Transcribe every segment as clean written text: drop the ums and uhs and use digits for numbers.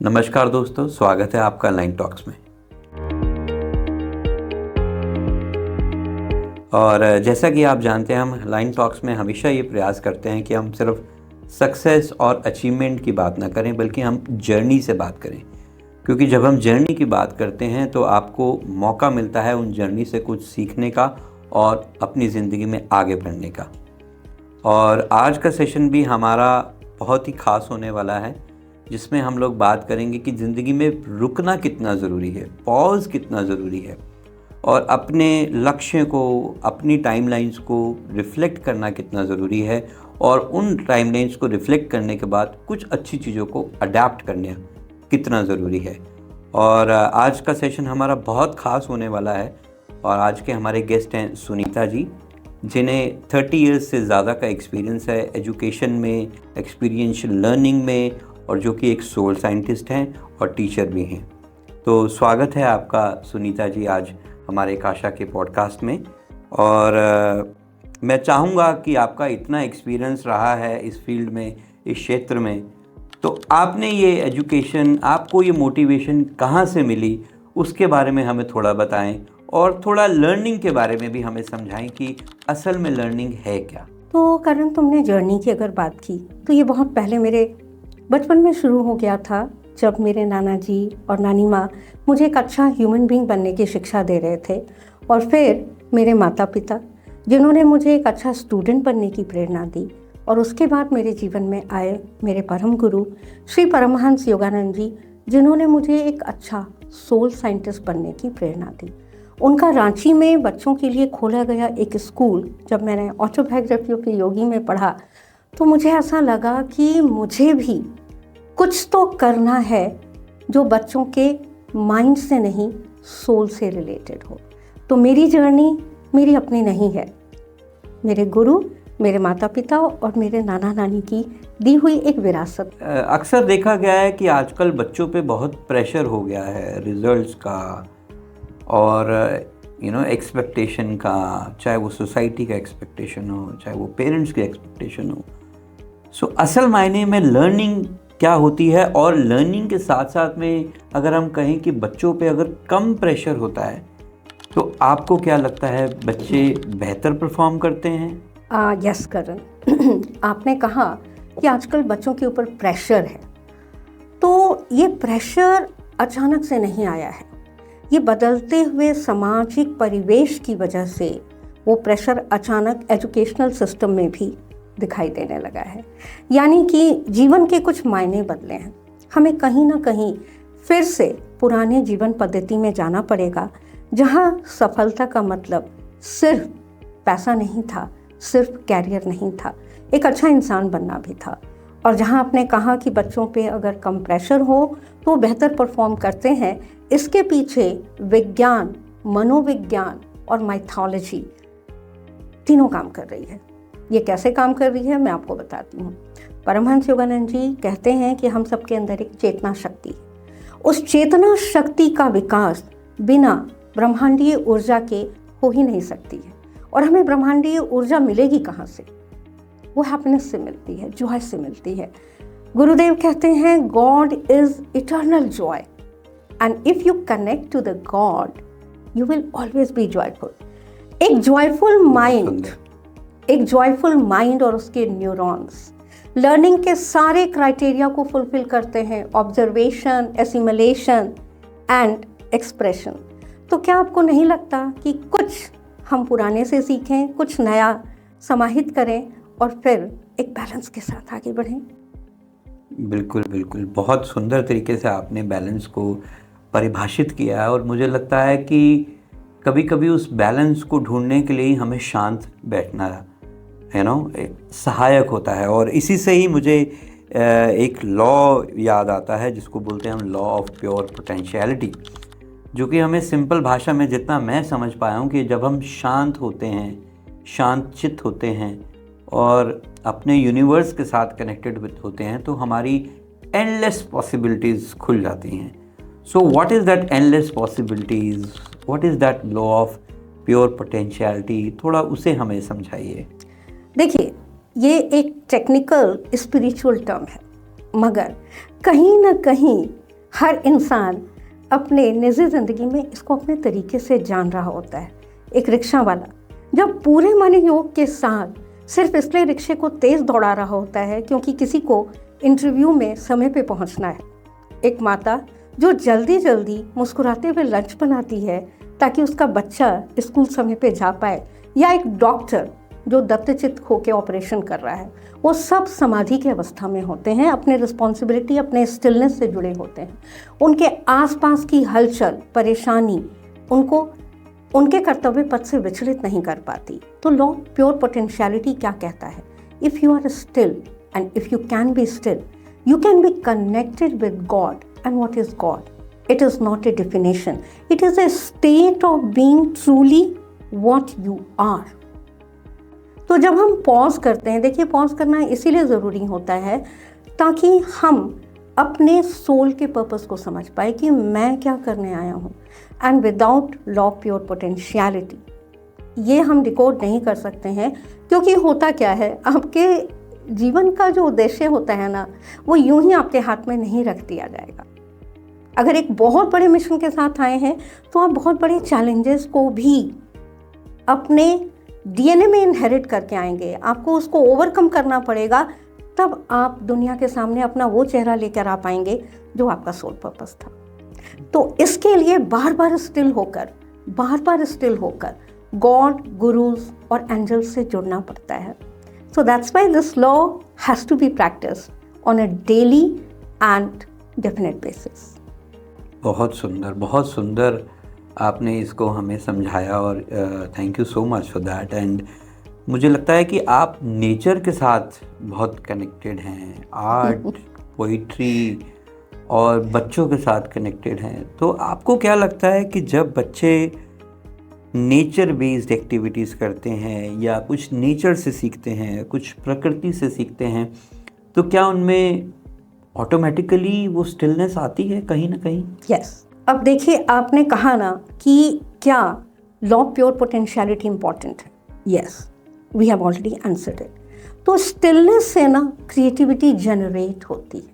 नमस्कार दोस्तों, स्वागत है आपका लाइन टॉक्स में। और जैसा कि आप जानते हैं, हम लाइन टॉक्स में हमेशा ये प्रयास करते हैं कि हम सिर्फ सक्सेस और अचीवमेंट की बात ना करें, बल्कि हम जर्नी से बात करें। क्योंकि जब हम जर्नी की बात करते हैं तो आपको मौका मिलता है उन जर्नी से कुछ सीखने का और अपनी ज़िंदगी में आगे बढ़ने का। और आज का सेशन भी हमारा बहुत ही ख़ास होने वाला है, जिसमें हम लोग बात करेंगे कि ज़िंदगी में रुकना कितना ज़रूरी है, पॉज़ कितना ज़रूरी है, और अपने लक्ष्य को, अपनी टाइमलाइंस को रिफ़्लेक्ट करना कितना ज़रूरी है, और उन टाइमलाइंस को रिफ़्लेक्ट करने के बाद कुछ अच्छी चीज़ों को अडैप्ट करना कितना ज़रूरी है। और आज का सेशन हमारा बहुत ख़ास होने वाला है। और आज के हमारे गेस्ट हैं सुनीता जी, जिन्हें 30 इयर्स से ज़्यादा का एक्सपीरियंस है एजुकेशन में, एक्सपीरियंशियल लर्निंग में, और जो कि एक सोल साइंटिस्ट हैं और टीचर भी हैं। तो स्वागत है आपका सुनीता जी आज हमारे काशा के पॉडकास्ट में। और मैं चाहूँगा कि आपका इतना एक्सपीरियंस रहा है इस फील्ड में, इस क्षेत्र में, तो आपने ये एजुकेशन, आपको ये मोटिवेशन कहाँ से मिली, उसके बारे में हमें थोड़ा बताएं, और थोड़ा लर्निंग के बारे में भी हमें समझाएं कि असल में लर्निंग है क्या। तो करण, तुमने जर्नी की अगर बात की तो ये बहुत पहले मेरे बचपन में शुरू हो गया था, जब मेरे नाना जी और नानी माँ मुझे एक अच्छा ह्यूमन बीइंग बनने की शिक्षा दे रहे थे। और फिर मेरे माता पिता, जिन्होंने मुझे एक अच्छा स्टूडेंट बनने की प्रेरणा दी। और उसके बाद मेरे जीवन में आए मेरे परम गुरु श्री परमहंस योगानंद जी, जिन्होंने मुझे एक अच्छा सोल साइंटिस्ट बनने की प्रेरणा दी। उनका रांची में बच्चों के लिए खोला गया एक स्कूल, जब मैंने ऑटोबायोग्राफी ऑफ योगी में पढ़ा, तो मुझे ऐसा लगा कि मुझे भी कुछ तो करना है जो बच्चों के माइंड से नहीं, सोल से रिलेटेड हो। तो मेरी जर्नी मेरी अपनी नहीं है, मेरे गुरु, मेरे माता पिता और मेरे नाना नानी की दी हुई एक विरासत। अक्सर देखा गया है कि आजकल बच्चों पे बहुत प्रेशर हो गया है रिजल्ट्स का और एक्सपेक्टेशन का, चाहे वो सोसाइटी का एक्सपेक्टेशन हो, चाहे वो पेरेंट्स की एक्सपेक्टेशन हो। सो असल मायने में लर्निंग क्या होती है, और लर्निंग के साथ साथ में अगर हम कहें कि बच्चों पे अगर कम प्रेशर होता है तो आपको क्या लगता है, बच्चे बेहतर परफॉर्म करते हैं? यस करण, आपने कहा कि आजकल बच्चों के ऊपर प्रेशर है। तो ये प्रेशर अचानक से नहीं आया है, ये बदलते हुए सामाजिक परिवेश की वजह से वो प्रेशर अचानक एजुकेशनल सिस्टम में भी दिखाई देने लगा है। यानी कि जीवन के कुछ मायने बदले हैं। हमें कहीं ना कहीं फिर से पुराने जीवन पद्धति में जाना पड़ेगा, जहाँ सफलता का मतलब सिर्फ पैसा नहीं था, सिर्फ कैरियर नहीं था, एक अच्छा इंसान बनना भी था। और जहाँ आपने कहा कि बच्चों पे अगर कम प्रेशर हो तो वो बेहतर परफॉर्म करते हैं, इसके पीछे विज्ञान, मनोविज्ञान और माइथोलॉजी तीनों काम कर रही है। ये कैसे काम कर रही है मैं आपको बताती हूँ। परमहंस योगानंद जी कहते हैं कि हम सबके अंदर एक चेतना शक्ति है। उस चेतना शक्ति का विकास बिना ब्रह्मांडीय ऊर्जा के हो ही नहीं सकती है। और हमें ब्रह्मांडीय ऊर्जा मिलेगी कहाँ से? वो हैप्पीनेस से मिलती है, जॉय से मिलती है। गुरुदेव कहते हैं God is eternal joy, and if you connect to the God you will always be joyful. एक जॉयफुल माइंड और उसके न्यूरॉन्स लर्निंग के सारे क्राइटेरिया को फुलफिल करते हैं, ऑब्जर्वेशन, एसिमिलेशन एंड एक्सप्रेशन। तो क्या आपको नहीं लगता कि कुछ हम पुराने से सीखें, कुछ नया समाहित करें और फिर एक बैलेंस के साथ आगे बढ़ें? बिल्कुल बिल्कुल, बहुत सुंदर तरीके से आपने बैलेंस को परिभाषित किया है। और मुझे लगता है कि कभी कभी उस बैलेंस को ढूंढने के लिए ही हमें शांत बैठना सहायक होता है। और इसी से ही मुझे एक लॉ याद आता है, जिसको बोलते हैं हम लॉ ऑफ प्योर पोटेंशियलिटी, जो कि हमें सिंपल भाषा में जितना मैं समझ पाया हूँ कि जब हम शांत होते हैं, शांत चित्त होते हैं और अपने यूनिवर्स के साथ कनेक्टेड होते हैं, तो हमारी एंडलेस पॉसिबिलिटीज़ खुल जाती हैं। So what is that endless possibilities, what is that law of pure potentiality, थोड़ा उसे हमें समझाइए। देखिए, ये एक टेक्निकल स्पिरिचुअल टर्म है, मगर कहीं ना कहीं हर इंसान अपने निजी ज़िंदगी में इसको अपने तरीके से जान रहा होता है। एक रिक्शा वाला जब पूरे मन योग के साथ सिर्फ इसलिए रिक्शे को तेज़ दौड़ा रहा होता है क्योंकि किसी को इंटरव्यू में समय पे पहुंचना है। एक माता जो जल्दी जल्दी मुस्कुराते हुए लंच बनाती है ताकि उसका बच्चा स्कूल समय पे जा पाए, या एक डॉक्टर जो दत्तचित्त होकर ऑपरेशन कर रहा है, वो सब समाधि की अवस्था में होते हैं, अपने रिस्पॉन्सिबिलिटी, अपने स्टिलनेस से जुड़े होते हैं। उनके आसपास की हलचल, परेशानी उनको उनके कर्तव्य पथ से विचलित नहीं कर पाती। तो लॉ प्योर पोटेंशियलिटी क्या कहता है? If you are still and if you can be still, you can be connected with God. And what is God? It is not a definition. It is a state of being truly what you are. तो जब हम pause करते हैं, देखिए pause करना इसीलिए ज़रूरी होता है ताकि हम अपने सोल के पर्पस को समझ पाए कि मैं क्या करने आया हूँ। And without law pure potentiality ये हम डिकोड नहीं कर सकते हैं, क्योंकि होता क्या है, आपके जीवन का जो उद्देश्य होता है ना, वो यूं ही आपके हाथ में नहीं रख दिया जाएगा। अगर एक बहुत बड़े मिशन के साथ आए हैं तो आप बहुत बड़े चैलेंजेस को भी अपने डीएनए में इनहेरिट करके आएंगे, आपको उसको ओवरकम करना पड़ेगा, तब आप दुनिया के सामने अपना वो चेहरा लेकर आ पाएंगे जो आपका सोल पर्पस था। तो इसके लिए बार बार स्टिल होकर गॉड, गुरुज और एंजल्स से जुड़ना पड़ता है। So that's why this law has to be practiced on a daily and definite basis. बहुत सुंदर आपने इसको हमें समझाया और thank you so much for that. And मुझे लगता है कि आप नेचर के साथ बहुत कनेक्टेड हैं, आर्ट, पोइट्री और बच्चों के साथ कनेक्टेड हैं। तो आपको क्या लगता है कि जब बच्चे नेचर बेस्ड एक्टिविटीज़ करते हैं या कुछ नेचर से सीखते हैं, कुछ प्रकृति से सीखते हैं, तो क्या उनमें ऑटोमेटिकली वो स्टिलनेस आती है कहीं ना कहीं? यस। अब देखिए, आपने कहा ना कि क्या लॉ प्योर पोटेंशियलिटी इम्पॉर्टेंट है। Yes, we have already answered it. तो स्टिलनेस से ना क्रिएटिविटी जनरेट होती है।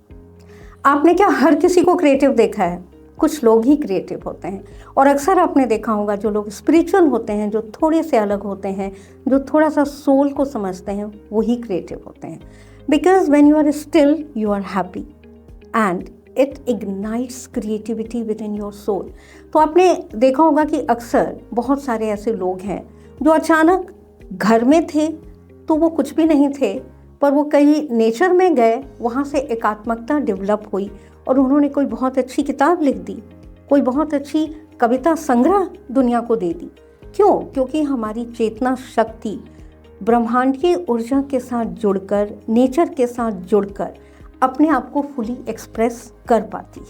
आपने क्या हर किसी को क्रिएटिव देखा है? कुछ लोग ही क्रिएटिव होते हैं। और अक्सर आपने देखा होगा जो लोग स्पिरिचुअल होते हैं, जो थोड़े से अलग होते हैं, जो थोड़ा सा सोल को समझते हैं, वही क्रिएटिव होते हैं। Because when you are still you are happy and it ignites creativity within your soul. तो आपने देखा होगा कि अक्सर बहुत सारे ऐसे लोग हैं जो अचानक घर में थे तो वो कुछ भी नहीं थे, पर वो कहीं नेचर में गए, वहाँ से एकात्मकता डेवलप हुई और उन्होंने कोई बहुत अच्छी किताब लिख दी, कोई बहुत अच्छी कविता संग्रह दुनिया को दे दी। क्यों? क्योंकि हमारी चेतना शक्ति ब्रह्मांडीय ऊर्जा के साथ जुड़कर, नेचर के साथ जुड़कर अपने आप को फुली एक्सप्रेस कर पाती है।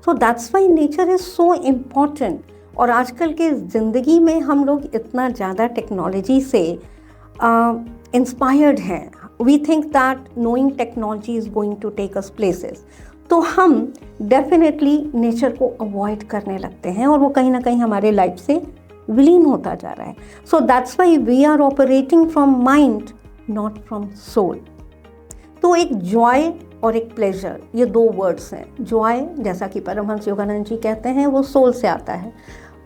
So that's why nature is so important. और आजकल के ज़िंदगी में हम लोग इतना ज़्यादा टेक्नोलॉजी से इंस्पायर्ड हैं। We think that knowing technology is going to take us places, तो हम डेफिनेटली नेचर को अवॉइड करने लगते हैं और वो कहीं ना कहीं हमारे लाइफ से विलीन होता जा रहा है। So that's why we are operating from mind, not from soul. तो एक जॉय और एक प्लेजर, ये दो वर्ड्स हैं। जॉय, जैसा कि परमहंस योगानंद जी कहते हैं, वो सोल से आता है,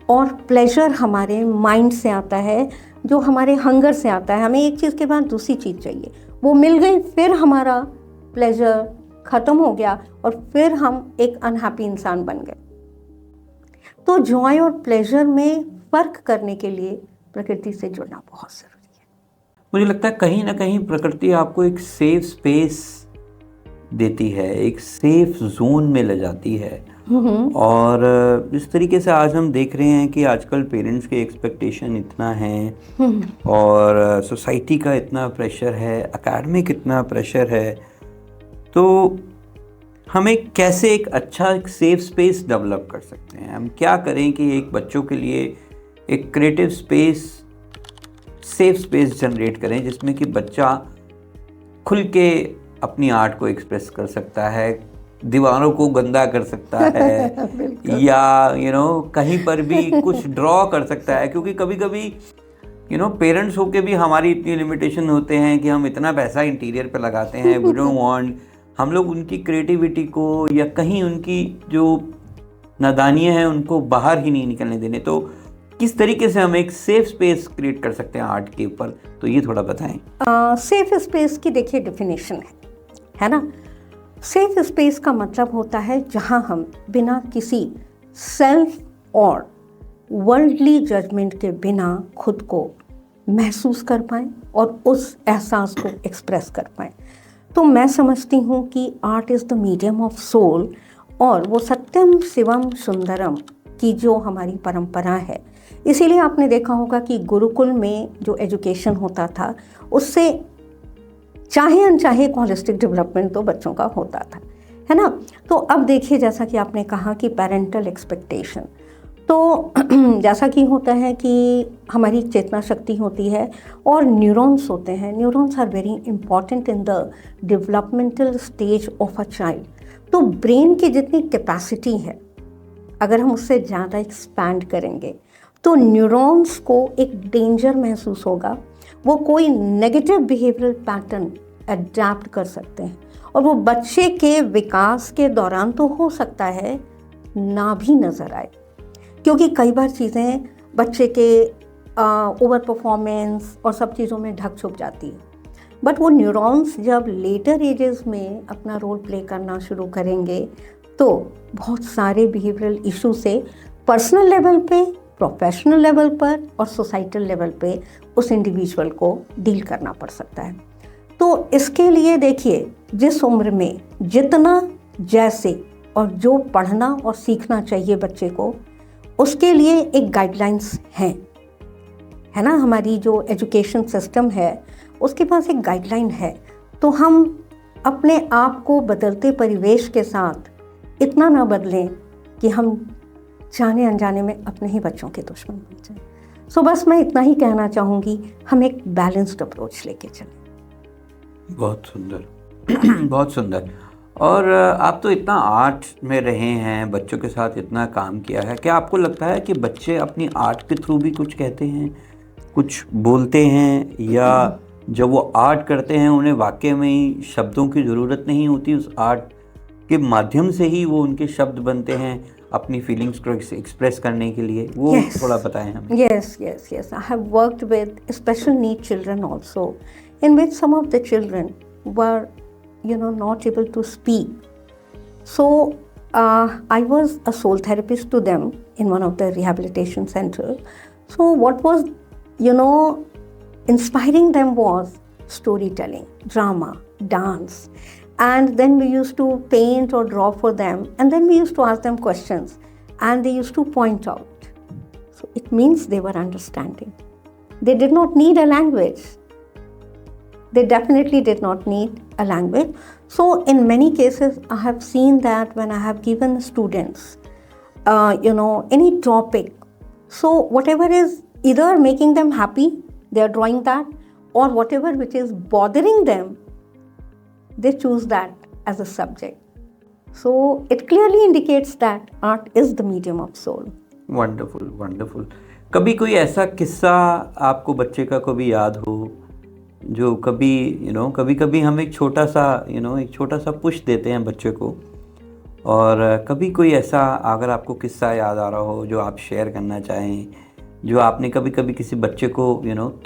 और प्लेजर हमारे माइंड से आता है, जो हमारे हंगर से आता है। हमें एक चीज़ के बाद दूसरी चीज़ चाहिए, वो मिल गई, फिर हमारा प्लेजर ख़त्म हो गया और फिर हम एक अनहैप्पी इंसान बन गए। तो जॉय और प्लेजर में फ़र्क करने के लिए प्रकृति से जुड़ना बहुत ज़रूरी है। मुझे लगता है कहीं ना कहीं प्रकृति आपको एक सेफ स्पेस देती है, एक सेफ जोन में ले जाती है। और जिस तरीके से आज हम देख रहे हैं कि आजकल पेरेंट्स के एक्सपेक्टेशन इतना है और सोसाइटी का इतना प्रेशर है, एकेडमिक इतना प्रेशर है, तो हमें कैसे एक अच्छा एक सेफ स्पेस डेवलप कर सकते हैं? हम क्या करें कि एक बच्चों के लिए एक creative space, safe space generate करें जिसमें कि बच्चा खुल के अपनी आर्ट को एक्सप्रेस कर सकता है, दीवारों को गंदा कर सकता है या कहीं पर भी कुछ ड्रॉ कर सकता है। क्योंकि कभी कभी पेरेंट्स होके भी हमारी इतनी लिमिटेशन होते हैं कि हम इतना पैसा इंटीरियर पे लगाते हैं, वी डोंट वांट हम लोग उनकी क्रिएटिविटी को या कहीं उनकी जो नादानियाँ हैं उनको बाहर ही नहीं निकलने देने। तो किस तरीके से हम एक सेफ स्पेस क्रिएट कर सकते हैं आर्ट के ऊपर, तो ये थोड़ा बताएं। सेफ स्पेस की देखिए डेफिनेशन है ना। सेफ स्पेस का मतलब होता है जहां हम बिना किसी सेल्फ और वर्ल्डली जजमेंट के बिना खुद को महसूस कर पाएं और उस एहसास को एक्सप्रेस कर पाएं। तो मैं समझती हूँ कि art is the medium of soul, और वो सत्यम शिवम सुंदरम की जो हमारी परंपरा है, इसीलिए आपने देखा होगा कि गुरुकुल में जो एजुकेशन होता था उससे चाहे अनचाहे होलिस्टिक डेवलपमेंट तो बच्चों का होता था, है ना। तो अब देखिए, जैसा कि आपने कहा कि पेरेंटल एक्सपेक्टेशन, तो जैसा कि होता है कि हमारी चेतना शक्ति होती है और न्यूरॉन्स होते हैं। Neurons are very important in the developmental stage of a child. तो ब्रेन की जितनी कैपेसिटी है, अगर हम उससे ज़्यादा एक्सपैंड करेंगे तो न्यूरॉन्स को एक डेंजर महसूस होगा। वो कोई नेगेटिव बिहेवियरल पैटर्न अडैप्ट कर सकते हैं, और वो बच्चे के विकास के दौरान तो हो सकता है ना भी नज़र आए, क्योंकि कई बार चीज़ें बच्चे के ओवर परफॉर्मेंस और सब चीज़ों में ढक छुप जाती है। बट वो न्यूरॉन्स जब लेटर एजेस में अपना रोल प्ले करना शुरू करेंगे तो बहुत सारे बिहेवियरल इशू से पर्सनल लेवल पे, प्रोफेशनल लेवल पर और सोसाइटल लेवल पे उस इंडिविजुअल को डील करना पड़ सकता है। तो इसके लिए देखिए, जिस उम्र में जितना जैसे और जो पढ़ना और सीखना चाहिए बच्चे को, उसके लिए एक गाइडलाइंस है ना। हमारी जो एजुकेशन सिस्टम है उसके पास एक गाइडलाइन है। तो हम अपने आप को बदलते परिवेश के साथ इतना ना बदलें कि हम जाने अनजाने में अपने ही बच्चों के दुश्मन बन जाएं। सो बस मैं इतना ही कहना चाहूँगी, हम एक बैलेंस्ड अप्रोच लेके चलें। बहुत सुंदर बहुत सुंदर। और आप तो इतना आर्ट में रहे हैं, बच्चों के साथ इतना काम किया है, क्या आपको लगता है कि बच्चे अपनी आर्ट के थ्रू भी कुछ कहते हैं, कुछ बोलते हैं, या जब वो आर्ट करते हैं उन्हें वाकई में ही शब्दों की ज़रूरत नहीं होती, उस आर्ट के माध्यम से ही वो उनके शब्द बनते हैं अपनी फीलिंग्स को एक्सप्रेस करने के लिए? वो थोड़ा बताएं हमें। Yes. I have worked with special need children also, in which some of the children were, not able to speak. So I was a soul therapist to them in one of the rehabilitation centers. So what was, inspiring them was storytelling, drama, dance. And then we used to paint or draw for them, and then we used to ask them questions, and they used to point out. So it means they were understanding. They did not need a language. They definitely did not need a language. So in many cases, I have seen that when I have given students, any topic, so whatever is either making them happy, they are drawing that, or whatever which is bothering them, they choose that as a subject. So it clearly indicates that art is the medium of soul. Wonderful. कभी कोई ऐसा किस्सा आपको बच्चे का कभी याद हो जो कभी कभी हम एक छोटा सा पुश देते हैं बच्चे को, और कभी कोई ऐसा अगर आपको किस्सा याद आ रहा हो जो आप शेयर करना चाहें, जो आपने कभी कभी किसी बच्चे को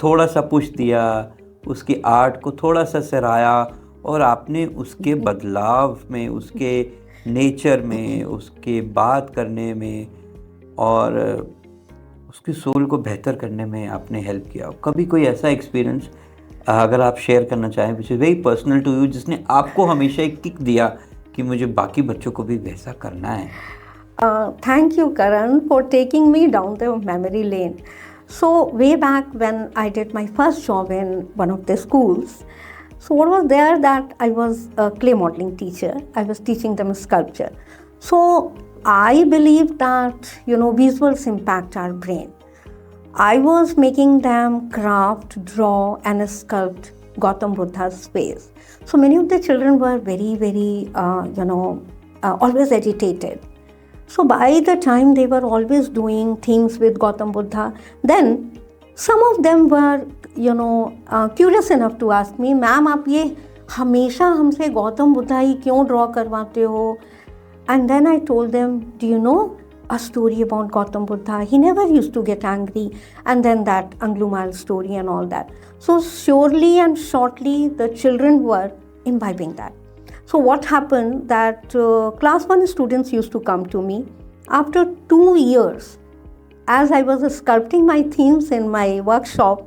थोड़ा सा पुश दिया, उसकी आर्ट को थोड़ा सा सराहाया, और आपने उसके बदलाव में, उसके नेचर में, उसके बात करने में और उसकी सोल को बेहतर करने में आपने हेल्प किया? कभी कोई ऐसा एक्सपीरियंस अगर आप शेयर करना चाहें which is very personal to you, जिसने आपको हमेशा एक किक दिया कि मुझे बाकी बच्चों को भी वैसा करना है? Thank you, Karan, for taking me down the memory lane. So way back when I did my first job in one of the schools, so what was there that I was a clay modeling teacher. I was teaching them sculpture. So I believe that visuals impact our brain. I was making them craft, draw and sculpt Gautam Buddha's face. So many of the children were very always agitated. So by the time they were always doing themes with Gautam Buddha, then some of them were curious enough to ask me, ma'am आप ये हमेशा हमसे गौतम बुद्धा ही क्यों draw करवाते हो? And then I told them, do you know a story about Gautam Buddha? He never used to get angry, and then that Anglumal story and all that. So surely and shortly the children were imbibing that. So what happened that class 1 students used to come to me after 2 years. As I was sculpting my themes in my workshop,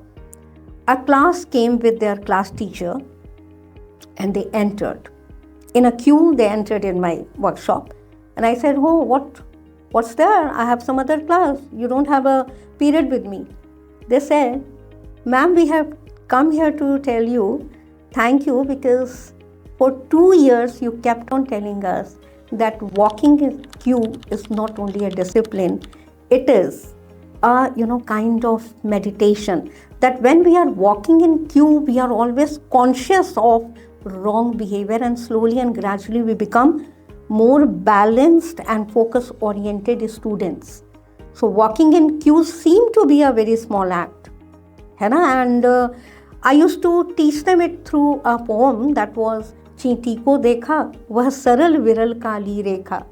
a class came with their class teacher and they entered. In a queue they entered in my workshop, and I said, oh, what's there? I have some other class. You don't have a period with me. They said, ma'am, we have come here to tell you thank you, because for 2 years you kept on telling us that walking in queue is not only a discipline, it is a kind of meditation. That when we are walking in queue, we are always conscious of wrong behavior, and slowly and gradually we become more balanced and focus oriented students. So walking in queues seemed to be a very small act, है ना? And I used to teach them it through a poem that was चींटी को देखा वह सरल विरल काली रेखा,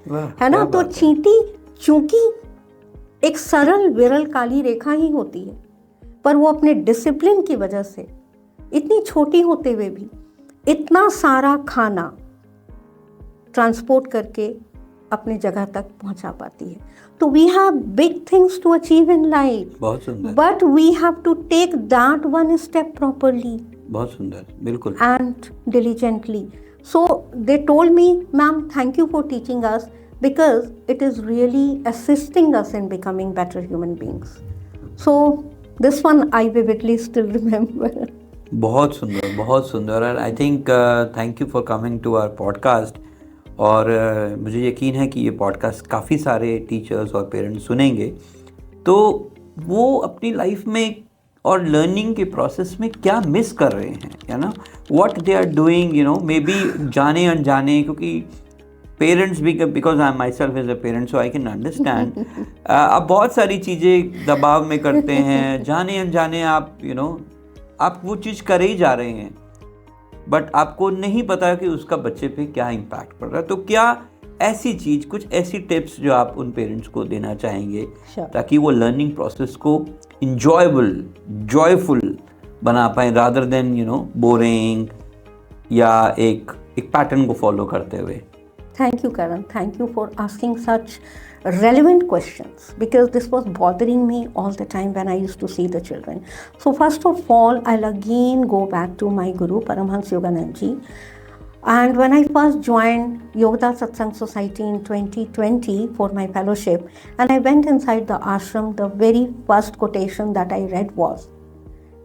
है ना? तो चींटी चूंकि एक सरल विरल काली रेखा ही होती है, पर वो अपने डिसिप्लिन की वजह से इतनी छोटी होते हुए भी इतना सारा खाना ट्रांसपोर्ट करके अपने जगह तक पहुंचा पाती है. तो we have big things to achieve in life, बहुत सुंदर, but we have to take that one step properly. बहुत सुंदर, बिल्कुल. And diligently. So they told me, ma'am, thank you for teaching us, because it is really assisting us in becoming better human beings. So this one I vividly still remember. बहुत सुंदर, बहुत सुंदर. और I think thank you for coming to our podcast. और मुझे यकीन है कि ये पॉडकास्ट काफ़ी सारे टीचर्स और पेरेंट्स सुनेंगे, तो वो अपनी लाइफ में और लर्निंग के प्रोसेस में क्या मिस कर रहे हैं, है ना, what they are doing, maybe जाने अनजाने, क्योंकि पेरेंट्स भी, because I myself as a parent so I can understand, आप बहुत सारी चीज़ें दबाव में करते हैं, जाने अनजाने आप आप वो चीज़ कर ही जा रहे हैं, बट आपको नहीं पता कि उसका बच्चे पे क्या इम्पैक्ट पड़ रहा है. तो क्या ऐसी चीज़, कुछ ऐसी टिप्स जो आप उन पेरेंट्स को देना चाहेंगे ताकि वो लर्निंग प्रोसेस को इंजॉयबल, जॉयफुल बना पाए, रादर देन बोरिंग या एक पैटर्न को फॉलो करते हुए? Thank you, Karan. Thank you for asking such relevant questions, because this was bothering me all the time when I used to see the children. So first of all, I'll again go back to my Guru, Paramhans Yoganand Ji. And when I first joined Yoga Satsang Society in 2020 for my fellowship, and I went inside the ashram, the very first quotation that I read was,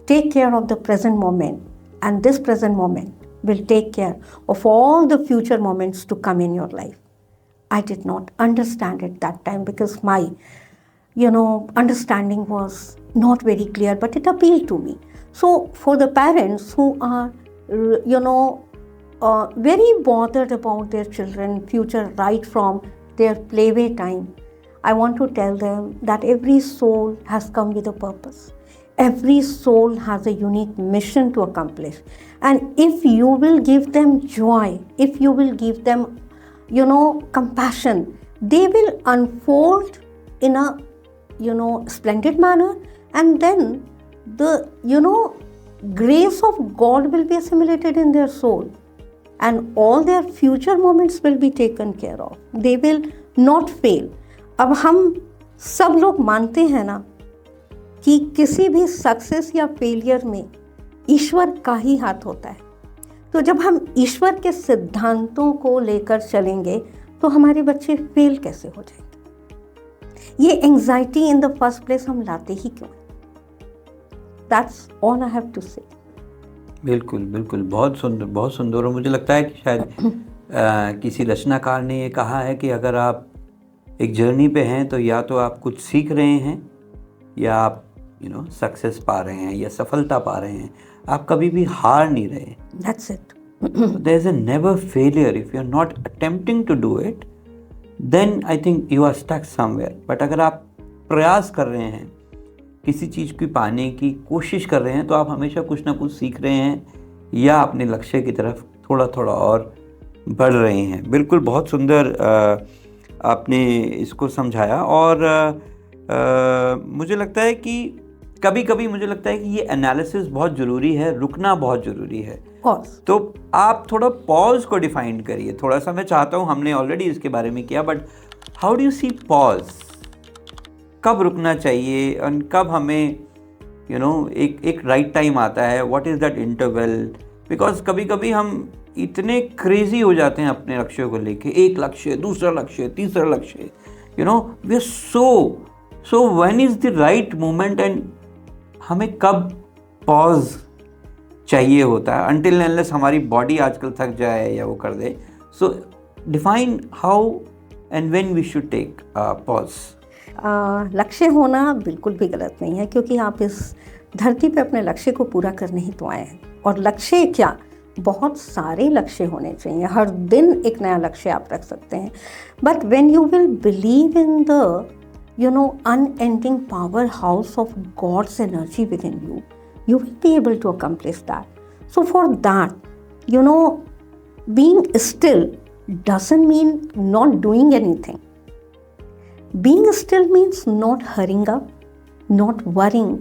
take care of the present moment, and this present moment will take care of all the future moments to come in your life. I did not understand it that time, because my, understanding was not very clear, but it appealed to me. So for the parents who are, very bothered about their children future right from their playway time, I want to tell them that every soul has come with a purpose. Every soul has a unique mission to accomplish. And if you will give them joy, if you will give them, compassion, they will unfold in a, splendid manner. And then the, grace of God will be assimilated in their soul. And all their future moments will be taken care of. They will not fail. अब हम सब लोग मानते हैं ना कि किसी भी सक्सेस या फेलियर में ईश्वर का ही हाथ होता है. तो जब हम ईश्वर के सिद्धांतों को लेकर चलेंगे तो हमारे बच्चे फेल कैसे हो जाएंगे? ये anxiety in the first place हम लाते ही क्यों? That's all I have to say. बिल्कुल बिल्कुल, बहुत सुंदर, बहुत सुंदर. और मुझे लगता है कि शायद किसी रचनाकार ने ये कहा है कि अगर आप एक जर्नी पे हैं तो या तो आप कुछ सीख रहे हैं या आप सक्सेस पा रहे हैं या सफलता पा रहे हैं, आप कभी भी हार नहीं रहे. That's it. There is a never failure. If you are not attempting to do it, then I think you are stuck somewhere. But अगर आप प्रयास कर रहे हैं, किसी चीज़ की पाने की कोशिश कर रहे हैं, तो आप हमेशा कुछ ना कुछ सीख रहे हैं या अपने लक्ष्य की तरफ थोड़ा थोड़ा और बढ़ रहे हैं। बिल्कुल, बहुत सुंदर आपने इसको समझाया। और मुझे लगता है कि कभी कभी मुझे लगता है कि ये एनालिसिस बहुत ज़रूरी है, रुकना बहुत ज़रूरी है। पॉज। तो आप थोड़ा पॉज को डिफाइन करिए थोड़ा सा। मैं चाहता हूँ, हमने ऑलरेडी इसके बारे में किया, but how do you see pause? कब रुकना चाहिए और कब हमें एक राइट टाइम आता है? What is that interval? Because कभी कभी हम इतने क्रेजी हो जाते हैं अपने लक्ष्यों को लेके, एक लक्ष्य, दूसरा लक्ष्य, तीसरा लक्ष्य, we are so when is the right moment and हमें कब पॉज चाहिए होता है, अनटिल अनलेस हमारी बॉडी आजकल थक जाए या वो कर दे। So define how and when we should take pause. लक्ष्य होना बिल्कुल भी गलत नहीं है, क्योंकि आप इस धरती पे अपने लक्ष्य को पूरा करने ही तो आए हैं। और लक्ष्य क्या, बहुत सारे लक्ष्य होने चाहिए, हर दिन एक नया लक्ष्य आप रख सकते हैं। But when you will believe in the unending powerhouse of God's energy within you, you will be able to accomplish that. So for that, being still doesn't mean not doing anything. Being still means not hurrying up, not worrying,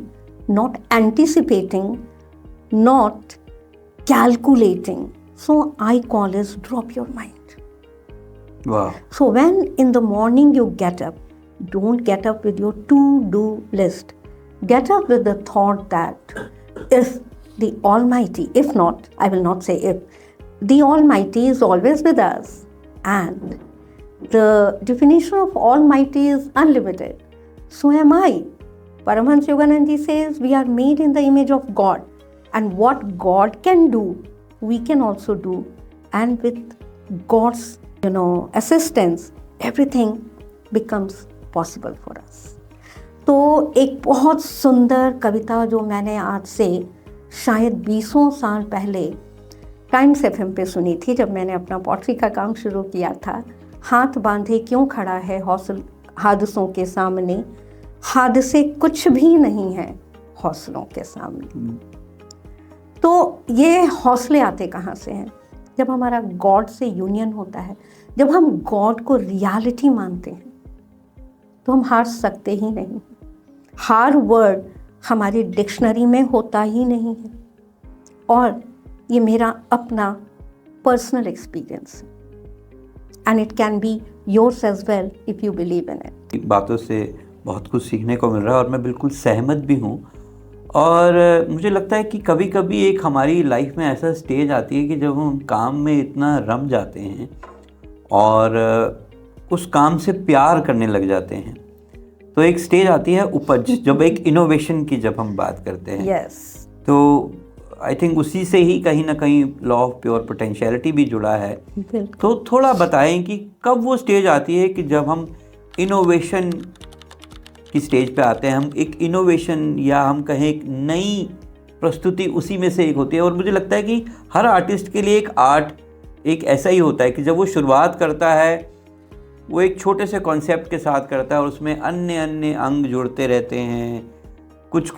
not anticipating, not calculating. So I call it drop your mind. Wow. So when in the morning you get up, don't get up with your to-do list. Get up with the thought that if the Almighty, if not, I will not say if, the Almighty is always with us. And the definition of Almighty is unlimited. So am I. Paramahansa Yogananda says we are made in the image of God. And what God can do, we can also do. And with God's, assistance, everything becomes possible for us. तो एक बहुत सुंदर कविता जो मैंने आज से शायद 20 साल पहले टाइम्स FM पे सुनी थी, जब मैंने अपना पॉटरी का काम शुरू किया था। हाथ बांधे क्यों खड़ा है हादसों के सामने, हादसे कुछ भी नहीं है हौसलों के सामने। तो ये हौसले आते कहाँ से हैं? जब हमारा गॉड से यूनियन होता है, जब हम गॉड को रियलिटी मानते हैं, तो हम हार सकते ही नहीं। हार वर्ड हमारी डिक्शनरी में होता ही नहीं है। और ये मेरा अपना पर्सनल एक्सपीरियंस है, and it can be yours as well if you believe in it. बातों से बहुत कुछ सीखने को मिल रहा है और मैं बिल्कुल सहमत भी हूँ। और मुझे लगता है कि कभी कभी एक हमारी लाइफ में ऐसा स्टेज आती है कि जब हम काम में इतना रम जाते हैं और उस काम से प्यार करने लग जाते हैं, तो एक स्टेज आती है उपज, जब एक इनोवेशन की जब हम बात करते हैं। yes. तो आई थिंक उसी से ही कहीं ना कहीं लॉ ऑफ प्योर पोटेंशियलिटी भी जुड़ा है। तो थोड़ा बताएं कि कब वो स्टेज आती है कि जब हम इनोवेशन की स्टेज पे आते हैं। हम एक इनोवेशन या हम कहें एक नई प्रस्तुति उसी में से एक होती है। और मुझे लगता है कि हर आर्टिस्ट के लिए एक आर्ट एक ऐसा ही होता है कि जब वो शुरुआत करता है, वो एक छोटे से कॉन्सेप्ट के साथ करता है और उसमें अन्य अन्य अंग जुड़ते रहते हैं, कुछ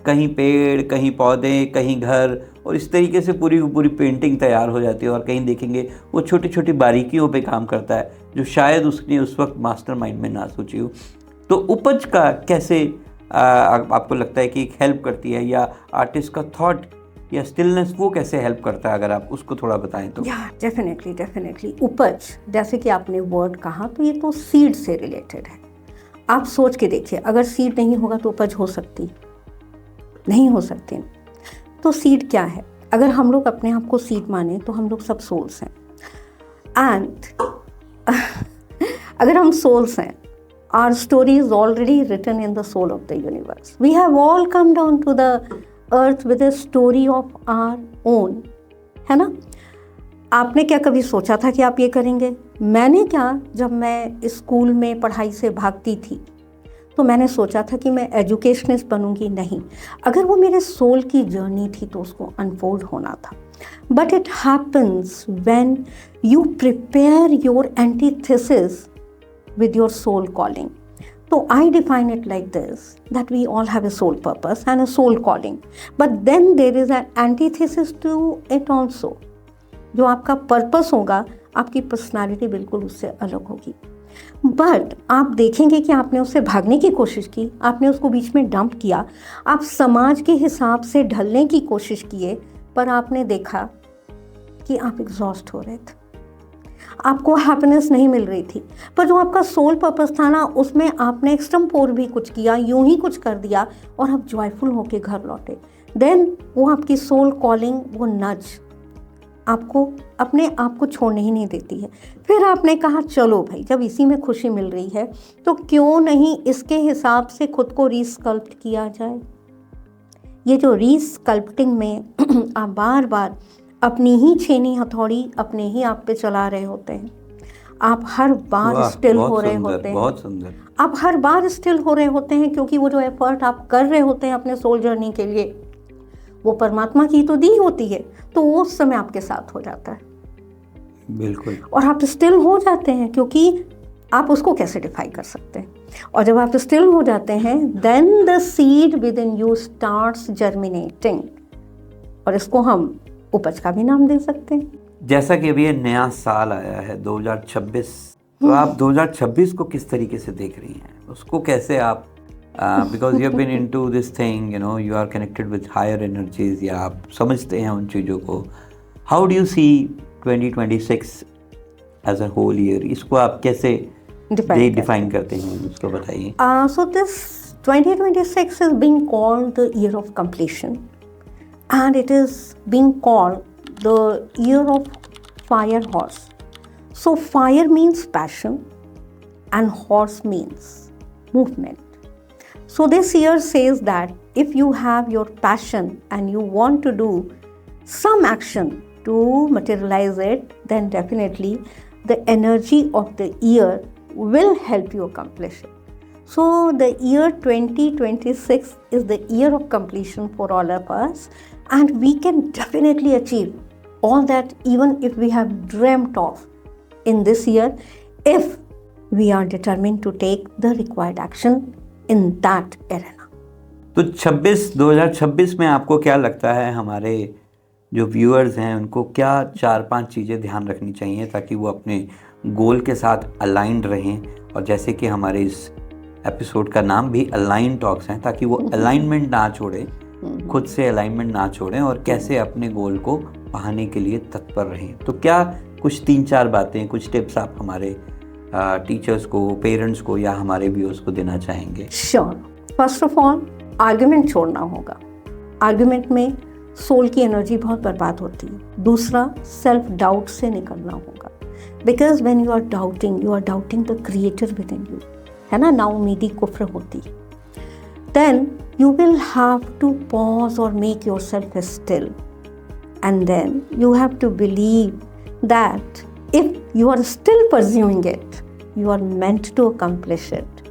कहीं पेड़, कहीं पौधे, कहीं घर, और इस तरीके से पूरी पूरी पेंटिंग तैयार हो जाती है। और कहीं देखेंगे वो छोटी छोटी बारीकियों पे काम करता है जो शायद उसने उस वक्त मास्टरमाइंड में ना सोची हो। तो उपज का कैसे आपको लगता है कि एक हेल्प करती है, या आर्टिस्ट का थॉट या स्टिलनेस वो कैसे हेल्प करता है? अगर आप उसको थोड़ा बताएं तो। या डेफिनेटली उपज, जैसे कि आपने वर्ड कहा, तो ये तो सीड से रिलेटेड है। आप सोच के देखिए, अगर सीड नहीं होगा तो उपज हो सकती नहीं हो सकती। तो सीड क्या है? अगर हम लोग अपने आप को सीड माने तो हम लोग सब सोल्स हैं। एंड अगर हम सोल्स हैं, our story is already written in the soul of the universe. We have all come down to the earth with a story of our own, है ना? आपने क्या कभी सोचा था कि आप ये करेंगे? मैंने क्या, जब मैं स्कूल में पढ़ाई से भागती थी तो मैंने सोचा था कि मैं एजुकेशनिस्ट बनूंगी? नहीं। अगर वो मेरे सोल की जर्नी थी तो उसको अनफोल्ड होना था। But it happens when you prepare your antithesis with your soul calling. So I define it like this, that we all have a soul purpose and a soul calling. But then there is an antithesis to it also. जो आपका purpose होगा, आपकी personality बिल्कुल उससे अलग होगी। But आप देखेंगे कि आपने उससे भागने की कोशिश की, आपने उसको बीच में डंप किया, आप समाज के हिसाब से ढलने की कोशिश किए, पर आपने देखा कि आप एग्जॉस्ट हो रहे थे, आपको हैप्पीनेस नहीं मिल रही थी। पर जो आपका सोल पर्पस था ना, उसमें आपने एक्सट्रमपोर भी कुछ किया, यूं ही कुछ कर दिया और आप जॉयफुल होके घर लौटे। देन वो आपकी सोल कॉलिंग, वो नज आपको अपने आप को छोड़ने ही नहीं देती है। फिर आपने कहा चलो भाई, जब इसी में खुशी मिल रही है तो क्यों नहीं इसके हिसाब से खुद को रीस्कल्प्ट किया जाए। ये जो रीस्कल्प्टिंग में आप बार बार अपनी ही छेनी हथौड़ी अपने ही आप पे चला रहे होते हैं, आप हर बार स्टिल हो रहे होते हैं, बहुत सुंदर, आप हर बार स्टिल हो रहे होते हैं, क्योंकि वो जो एफर्ट आप कर रहे होते हैं अपने सोल जर्नी के लिए, वो परमात्मा की तो दी होती है, तो वो उस समय आपके साथ हो जाता है। बिल्कुल। और आप स्टिल हो जाते हैं, क्योंकि आप उसको कैसे डिफाइन कर सकते हैं। और जब आप स्टिल हो जाते हैं, then the seed within you starts germinating, और इसको हम उपज का भी नाम दे सकते हैं। जैसा कि अभी ये नया साल आया है 2026, तो आप 2026 को किस तरीके से देख रही हैं? उसको कैसे आप, because you have been into this thing, you know, you are connected with higher energies, या आप समझते हैं उन चीज़ों को। How do you see 2026 as a whole year? इसको आप कैसे डिफाइन करते हैं, उसको बताइए। So this 2026 is being called the year of completion, and it is being called the year of fire horse. So fire means passion and horse means movement. So this year says that if you have your passion and you want to do some action to materialize it, then definitely the energy of the year will help you accomplish it. So the year 2026 is the year of completion for all of us, and we can definitely achieve all that even if we have dreamt of in this year, if we are determined to take the required action in that arena. तो 2026 में आपको क्या लगता है, हमारे जो viewers हैं उनको क्या 4-5 चीज़ें ध्यान रखनी चाहिए ताकि वो अपने गोल के साथ अलाइंड रहें? और जैसे कि हमारे इस एपिसोड का नाम भी अलाइन टॉक्स हैं, ताकि वो अलाइनमेंट ना छोड़ें, खुद से अलाइनमेंट ना छोड़ें, और कैसे अपने गोल को पाने के लिए तत्पर रहें। तो क्या कुछ 3-4 बातें, कुछ टिप्स आप हमारे टीचर्स को, पेरेंट्स को या हमारे व्यूअर्स को देना चाहेंगे? Sure. First of all, argument छोड़ना होगा। आर्ग्यूमेंट में सोल की एनर्जी बहुत बर्बाद होती है। दूसरा, सेल्फ डाउट से निकलना होगा, because when you are doubting the creator within you, है ना, नाउमीदी कुफ्र होती। Then you will have to pause और make yourself still, and then you have to believe that if you are still pursuing it, you are meant to accomplish it.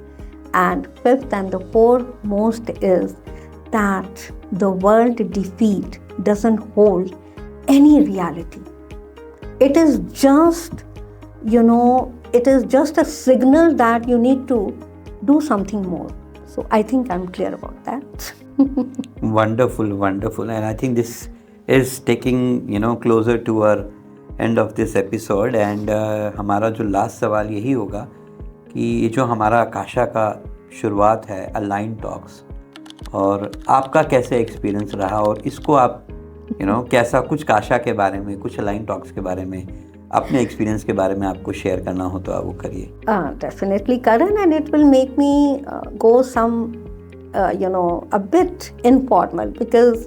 And fifth and the foremost is that the world defeat doesn't hold any reality. It is just, it is just a signal that you need to do something more. So I think I'm clear about that. Wonderful. And I think this is taking, closer to our end of this episode. And हमारा जो last सवाल यही होगा कि ये जो हमारा आकाशा का शुरुआत है अलाइन टॉक्स, और आपका कैसे एक्सपीरियंस रहा, और इसको आप कैसा, कुछ काशा के बारे में, कुछ अलाइन टॉक्स के बारे में, अपने एक्सपीरियंस के बारे में आपको शेयर करना हो तो आप वो करिए। Definitely Karan, and it will make me go some a bit informal, because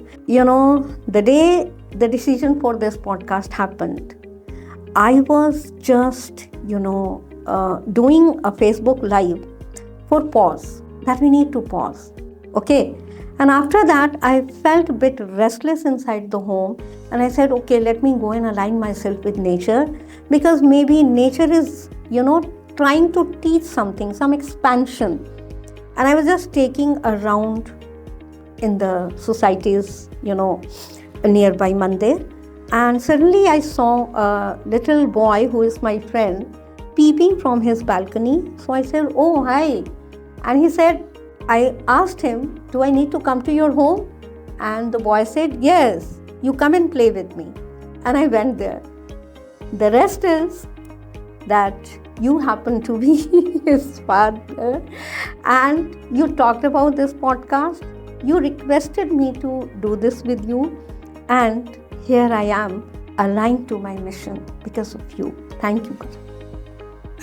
the day the decision for this podcast happened, I was just doing a Facebook live for pause, that we need to pause, okay? And after that I felt a bit restless inside the home, and I said, okay, let me go and align myself with nature, because maybe nature is trying to teach something, some expansion. And I was just taking a round in the society's, nearby mandir, and suddenly I saw a little boy who is my friend peeping from his balcony. So I said, oh, hi. And he said, I asked him, do I need to come to your home? And the boy said, yes, you come and play with me. And I went there. The rest is that you happen to be his father, and you talked about this podcast. You requested me to do this with you, and here I am, aligned to my mission because of you. Thank you.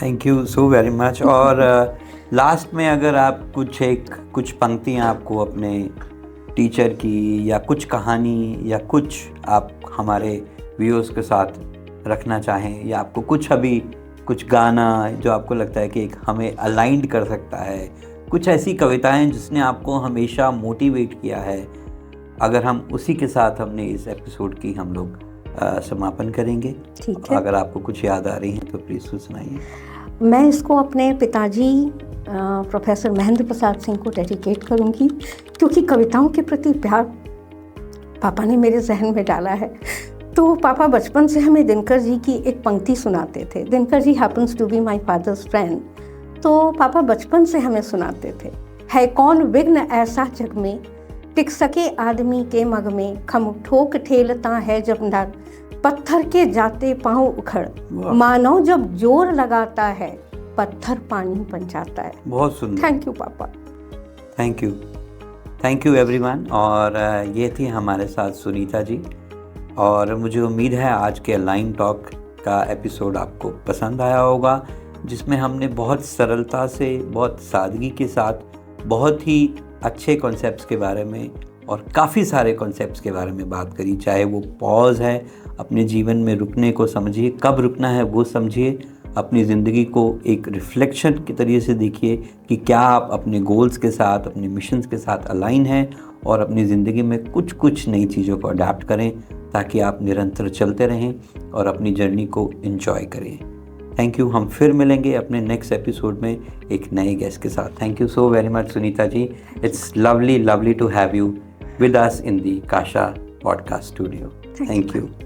Thank you so very much. और last में अगर आप कुछ पंक्तियाँ आपको अपने teacher की या कुछ कहानी या कुछ आप हमारे व्यूअर्स के साथ रखना चाहें, या आपको कुछ गाना जो आपको लगता है कि एक हमें अलाइंड कर सकता है, कुछ ऐसी कविताएं जिसने आपको हमेशा मोटिवेट किया है, अगर हम उसी के साथ हमने इस एपिसोड की हम लोग समापन करेंगे। ठीक है। अगर आपको कुछ याद आ रही हैं तो प्लीज़ सुनाइए। मैं इसको अपने पिताजी प्रोफेसर महेंद्र प्रसाद सिंह को डेडिकेट करूंगी, क्योंकि कविताओं के प्रति प्यार पापा ने मेरे जहन में डाला है। तो पापा बचपन से हमें दिनकर जी की एक पंक्ति सुनाते थे। Dinkar ji happens to be my father's friend. तो पापा बचपन से हमें सुनाते थे, है कौन विघ्न ऐसा जग में, टिक सके आदमी के मग में, खम ठोक ठेलता है जब नर, पत्थर के जाते पाँव उखड़, मानव जब जोर लगाता है, पत्थर पानी बन जाता है। बहुत सुंदर। थैंक यू पापा। Thank you everyone. और ये थी हमारे साथ सुनीता जी, और मुझे उम्मीद है आज के अलाइन टॉक का एपिसोड आपको पसंद आया होगा, जिसमें हमने बहुत सरलता से, बहुत सादगी के साथ बहुत ही अच्छे कॉन्सेप्ट्स के बारे में और काफ़ी सारे कॉन्सेप्ट्स के बारे में बात करी। चाहे वो पॉज है, अपने जीवन में रुकने को समझिए, कब रुकना है वो समझिए, अपनी ज़िंदगी को एक रिफ्लेक्शन के तरीके से देखिए कि क्या आप अपने गोल्स के साथ, अपने मिशंस के साथ अलाइन हैं, और अपनी ज़िंदगी में कुछ नई चीज़ों को अडाप्ट करें ताकि आप निरंतर चलते रहें और अपनी जर्नी को एंजॉय करें। Thank you. हम फिर मिलेंगे अपने नेक्स्ट एपिसोड में एक नए गेस्ट के साथ। Thank you so very much Sunita ji. It's lovely to have you with us in the Kasha podcast studio. Thank you.